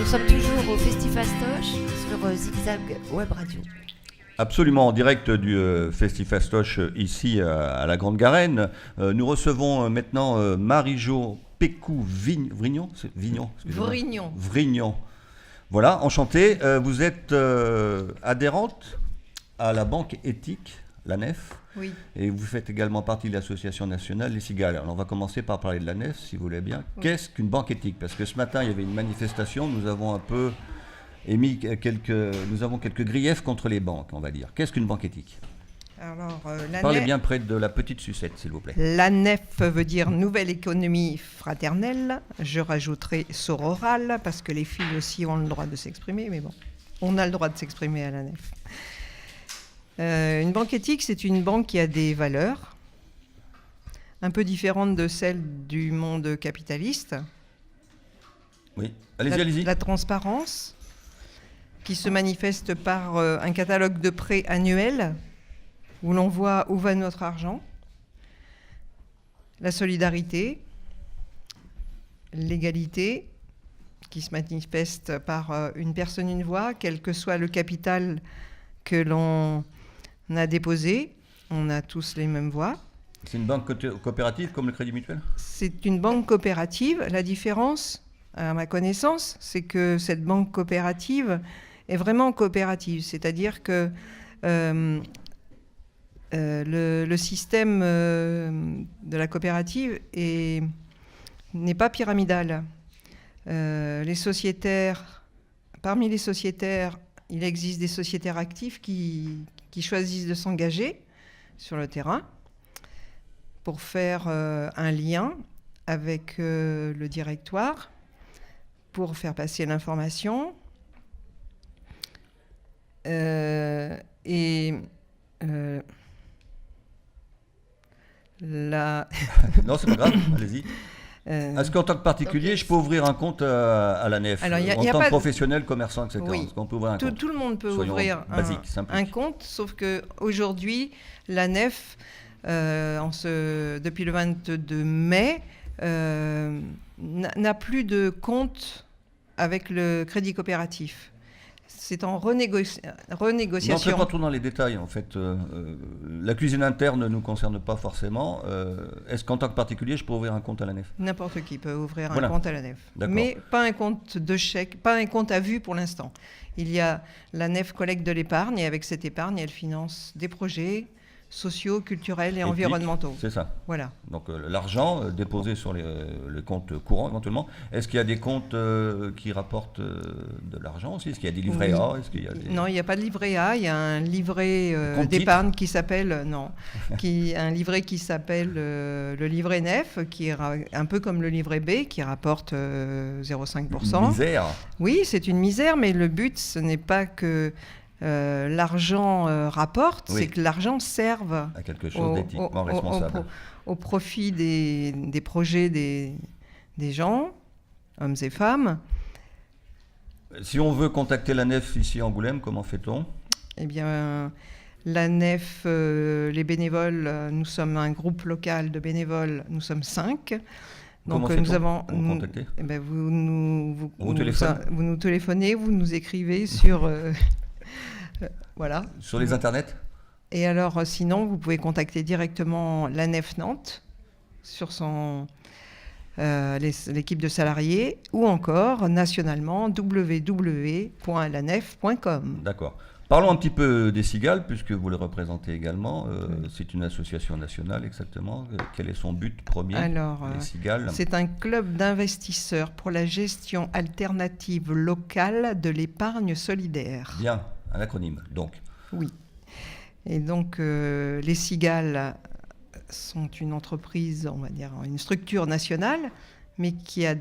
sommes toujours au Festifastoche sur Zigzag Web Radio. Absolument, en direct du Festifastoche ici à la Grande Garenne. Nous recevons maintenant Marie-Jo Pécou-Vrignon. Vrignon. Voilà, enchanté. Vous êtes adhérente à la Banque Éthique, la NEF. Oui. Et vous faites également partie de l'association nationale Les Cigales. Alors on va commencer par parler de la NEF, si vous voulez bien. Oui. Qu'est-ce qu'une banque éthique? Parce que ce matin, il y avait une manifestation, nous avons un peu émis quelques griefs contre les banques, on va dire. Qu'est-ce qu'une banque éthique? Alors, Parlez bien près de la petite sucette, s'il vous plaît. La NEF veut dire Nouvelle Économie Fraternelle. Je rajouterai sororale, parce que les filles aussi ont le droit de s'exprimer, mais bon, on a le droit de s'exprimer à la NEF. Une banque éthique, c'est une banque qui a des valeurs un peu différentes de celles du monde capitaliste. Oui, allez-y. La transparence, qui se manifeste par un catalogue de prêts annuels où l'on voit où va notre argent. La solidarité, l'égalité, qui se manifeste par une personne, une voix, quel que soit le capital que l'on a déposé, on a tous les mêmes voix. C'est une banque coopérative comme le Crédit Mutuel? C'est une banque coopérative. La différence, à ma connaissance, c'est que cette banque coopérative est vraiment coopérative. C'est-à-dire que le système de la coopérative n'est pas pyramidal. Les sociétaires, parmi les sociétaires, il existe des sociétaires actifs qui choisissent de s'engager sur le terrain pour faire un lien avec le directoire, pour faire passer l'information. Non, c'est pas grave, allez-y. Est-ce qu'en tant que particulier, je peux ouvrir un compte à la NEF? Alors, en tant que professionnel, commerçant, etc. Oui. Est-ce qu'on peut ouvrir un compte? Tout le monde peut ouvrir un compte, sauf qu'aujourd'hui, la NEF, depuis le 22 mai, n'a plus de compte avec le crédit coopératif. C'est en renégociation. N'entrez pas trop dans les détails, en fait. La cuisine interne ne nous concerne pas forcément. Est-ce qu'en tant que particulier, je peux ouvrir un compte à la NEF? N'importe qui peut ouvrir un compte à la NEF. D'accord. Mais pas un compte de chèque, pas un compte à vue pour l'instant. Il y a la NEF collecte de l'épargne, et avec cette épargne, elle finance des projets sociaux, culturels et environnementaux. C'est ça. Voilà. Donc l'argent déposé sur les comptes courants éventuellement. Est-ce qu'il y a des comptes qui rapportent de l'argent aussi? Est-ce qu'il y a des livrets A? Non, il n'y a pas de livret A. Il y a un livret d'épargne qui s'appelle un livret qui s'appelle le livret NEF, qui est un peu comme le livret B, qui rapporte 0,5%. Une misère. Oui, c'est une misère, mais le but, ce n'est pas que l'argent rapporte, oui. C'est que l'argent serve à quelque chose d'éthiquement responsable. Au profit des projets des gens, hommes et femmes. Si on veut contacter la NEF ici à Angoulême, comment fait-on? Eh bien, la NEF, les bénévoles, nous sommes un groupe local de bénévoles, nous sommes 5. Donc nous avons contacter vous nous téléphonez, vous nous écrivez sur... voilà. Sur les internets? Et alors, sinon, vous pouvez contacter directement la NEF Nantes sur l'équipe de salariés, ou encore nationalement www.lanef.com. D'accord. Parlons un petit peu des Cigales, puisque vous les représentez également. C'est une association nationale, exactement. Quel est son but premier? Alors, les Cigales. C'est un club d'investisseurs pour la gestion alternative locale de l'épargne solidaire. Bien. Un acronyme, donc. Oui. Et donc, les Cigales sont une entreprise, on va dire, une structure nationale, mais qui a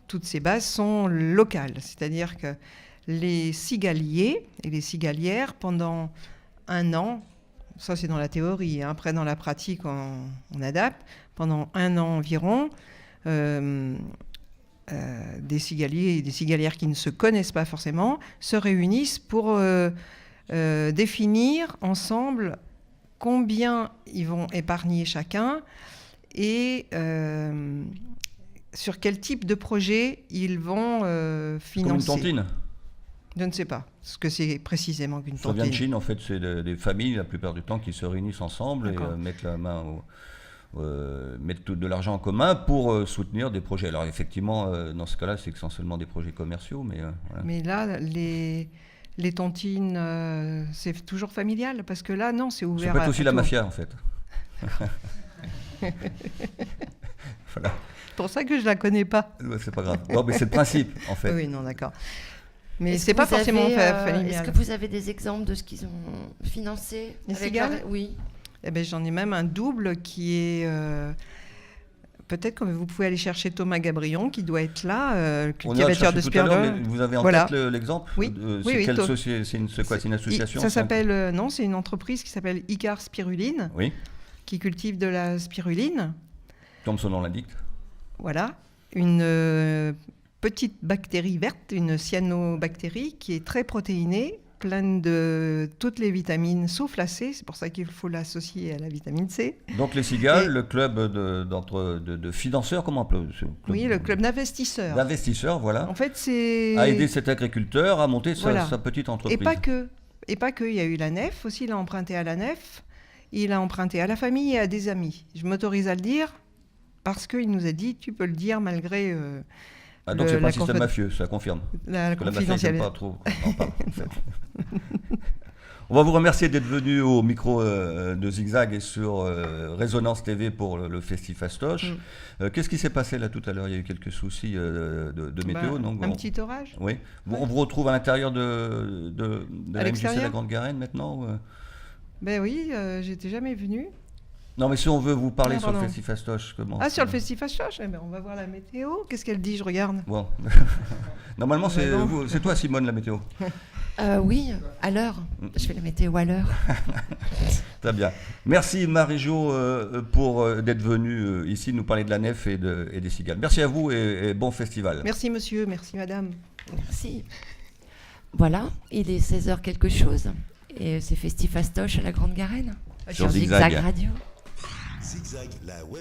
toutes ses bases sont locales. C'est-à-dire que les cigaliers et les cigalières, pendant un an, ça c'est dans la théorie, après dans la pratique on adapte, pendant un an environ, des cigaliers et des cigalières qui ne se connaissent pas forcément se réunissent pour définir ensemble combien ils vont épargner chacun et sur quel type de projet ils vont financer. Comme une tontine. Je ne sais pas ce que c'est précisément qu'une Ça vient de tontine. Chine, en fait, c'est des familles, la plupart du temps, qui se réunissent ensemble et D'accord. mettent la main mettent tout de l'argent en commun pour soutenir des projets. Alors effectivement, dans ce cas-là, c'est essentiellement des projets commerciaux, mais voilà. Mais là, les tontines, c'est toujours familial, parce que là, non, c'est Ça ouvert peut être à aussi la tout. mafia, en fait. Voilà. C'est pour ça que je la connais pas. Ouais, c'est pas grave. Non, mais c'est le principe, en fait. Oui, non, d'accord. Mais Est-ce c'est que pas vous forcément avez, familial. Est-ce que vous avez des exemples de ce qu'ils ont financé Les avec cigales Oui. Eh ben, j'en ai même un double qui est... peut-être que vous pouvez aller chercher Thomas Gabrion, qui doit être là, On ira le cultivateur chercher de tout à l'heure, Spirdeux. mais vous avez en Voilà. tête l'exemple? Oui. C'est Oui, quelle oui, société? C'est quoi? C'est une association? Ça s'appelle... non, c'est une entreprise qui s'appelle Icar Spiruline, Oui, qui cultive de la spiruline. comme son nom l'indique. Voilà. Une petite bactérie verte, une cyanobactérie, qui est très protéinée, pleine de toutes les vitamines, sauf la C. C'est pour ça qu'il faut l'associer à la vitamine C. Donc les Cigales, le club de financeurs, comment on appelle ce club? Oui, le club d'investisseurs. D'investisseurs, voilà, En fait, c'est... a aidé cet agriculteur à monter Voilà. sa petite entreprise. Et pas que. Et pas que. Il y a eu la nef aussi, il a emprunté à la nef, il a emprunté à la famille et à des amis. Je m'autorise à le dire parce qu'il nous a dit, tu peux le dire malgré Ah, donc c'est pas un la système mafieux, ça confirme. la Parce que la mafia, ils n'aiment confidentialité. pas trop qu'on en parle, en fait. On va vous remercier d'être venu au micro de Zigzag et sur Résonance TV pour le Festifastoche. Qu'est-ce qui s'est passé là tout à l'heure? Il y a eu quelques soucis de météo, non? Un petit orage. Oui. On vous retrouve à l'intérieur de la MJC l'extérieur La Grande Garenne maintenant ou, Ben oui, j'étais jamais venue. Non, mais si on veut vous parler Ah, sur le pardon. Festifastoche, comment? Ah, sur le Festifastoche, eh ben, on va voir la météo. Qu'est-ce qu'elle dit? Je regarde. Bon. Normalement, c'est non. c'est toi, Simone, la météo. Oui, à l'heure. Je fais la météo à l'heure. Très bien. Merci Marie-Jo pour d'être venue ici nous parler de la nef et des cigales. Merci à vous et bon festival. Merci monsieur, merci madame. Merci. Voilà, il est 16h quelque chose. Et c'est Festifastoche à la Grande Garenne. Sur Zigzag. Radio. Zigzag, la web